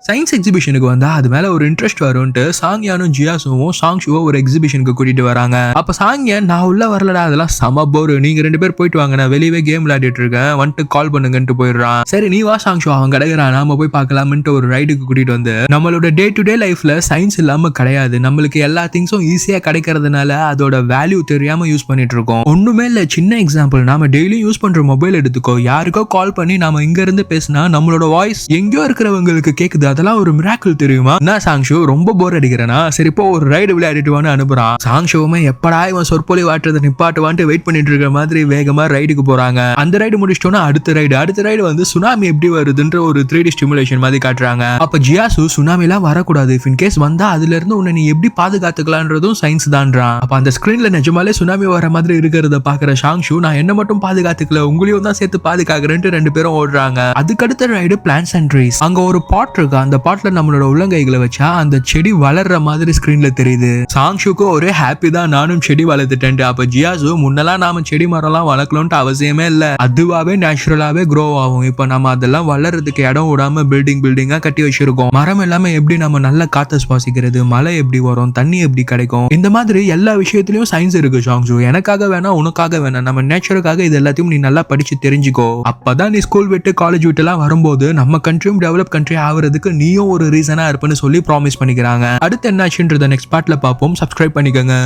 Science எக்ஸிபிஷனுக்கு வந்தா அது மேல ஒரு இன்ட்ரெஸ்ட் வரும்ட்டு சாங்யானும் ஜியாசுவும் சாங்ஷுவோ ஒரு எக்ஸிபிஷனுக்கு கூட்டிட்டு வராங்க. அப்ப சாங்யான் நான் உள்ள வரலடா, அதெல்லாம் சம போர், நீங்க 2 பேர் போயிட்டு வாங்க, நான் வெளியவே கேம் விளையாடிட்டு இருக்கேன், வந்துட்டு கால் பண்ணுங்கன்ட்டு போயிடுறான். சரி நீ வா சாங்ஷு, அவன் கிடைக்கிறான், நாம போய் பார்க்கலாம்னு ஒரு ரைடுக்கு கூட்டிட்டு வந்து நம்மளோட டே டு டே லைஃப்ல சயின்ஸ் இல்லாம கிடையாது, நம்மளுக்கு எல்லா திங்ஸும் ஈஸியா கிடைக்கிறதுனால அதோட வேல்யூ தெரியாம யூஸ் பண்ணிட்டு இருக்கோம். ஒண்ணுமே இல்ல, சின்ன எக்ஸாம்பிள், நாம டெய்லியும் யூஸ் பண்ற மொபைல் எடுத்துக்கோ, யாருக்கோ கால் பண்ணி நாம இங்க இருந்து பேசினா நம்மளோட வாய்ஸ் எங்கேயோ இருக்கிறவங்களுக்கு கேக்குது, அதெல்லாம் ஒரு மிராக்கிள் தெரியுமா? நான் சாங்ஷு ரொம்ப போர் அடிக்கிறேனா, சரி இப்போ ஒரு ரைடு விளையாடிட்டு அனுப்புறான். சாங்ஷுவுமே எப்படா இவன் சொற்பொழி வாட்டுறதை நிப்பாட்டுவான்ட்டு வெயிட் பண்ணிட்டு இருக்கிற மாதிரி வேகமா ரைடுக்கு போறாங்க. அந்த ரைடு முடிச்சிட்டோம்னா அடுத்த ரைடு வந்து சுனாமி எப்படி வருதுன்ற ஒரு 3D ஸ்டிமுலேஷன் மாதிரி காட்டுறாங்க. அப்ப ஜியாசு சுனாமிலாம் வரக்கூடாது, இன் கேஸ் வந்தா அதுல இருந்து உன்னை நீ எப்படி பாதுகாத்துக்கலான்றதும் சயின்ஸ் தான்றான். அப்ப அந்த ஸ்கிரீன்ல நிஜமாலே சுனாமி வர மாதிரி இருக்கிறத பாக்குற சாங்ஷு, நான் என்ன மட்டும் பாதுகாத்துக்கல உங்களையும் தான் சேர்த்து பாதுகாக்கிறேன்ட்டு 2 பேரும் ஓடுறாங்க. அதுக்கடுத்த ரைடு பிளான்ஸ் அண்ட் ட்ரீஸ். அங்க ஒரு பாட் இருக்கு, அந்த பாட்ல நம்மளோட உள்ளங்கைகளை வச்சா அந்த செடி வளர்ற மாதிரி ஸ்கிரீன்ல தெரியுது. சாங்ஷுக்கு ஒரே ஹாப்பி தான், நானும் செடி வளர்த்துட்டேன். அப்ப ஜியாசு, முன்னெல்லாம் நாம செடி மரம்லாம் வளர்க்கணும்ட்டு அவசியமே இல்ல, அதுவாவே நேச்சுரலாவே க்ரோ ஆகும், இப்ப நம்ம அதெல்லாம் வளர்றதுக்கு இடம் விடாம பில்டிங்கா கட்டி வச்சிருக்கோம். மரம் எல்லாமே எப்படி நம்ம நல்ல காத்த சுவாசிக்கிறது, மழை எப்படி வரும், தண்ணி எப்படி கிடைக்கும், இந்த மாதிரி எல்லா விஷயத்திலயும் சயின்ஸ் இருக்கு சாங்ஷு. எனக்காக வேணா உனக்காக வேணா, நம்ம நேச்சருக்காக இது எல்லாத்தையும் நீ நல்லா படிச்சு தெரிஞ்சுக்கோ. அப்பதான் நீ ஸ்கூல் விட்டு காலேஜ் விட்டு எல்லாம் வரும்போது நம்ம கண்ட்ரியும் டெவலப் கண்ட்ரி ஆகுறதுக்கு நீயும் ஒரு ரீசனா இருப்பேன்னு சொல்லி ப்ராமிஸ் பண்ணிக்கிறாங்க. அடுத்து என்னாச்சுன்றத நெக்ஸ்ட் பார்ட்ல பார்ப்போம். சப்ஸ்கிரைப் பண்ணிக்கோங்க.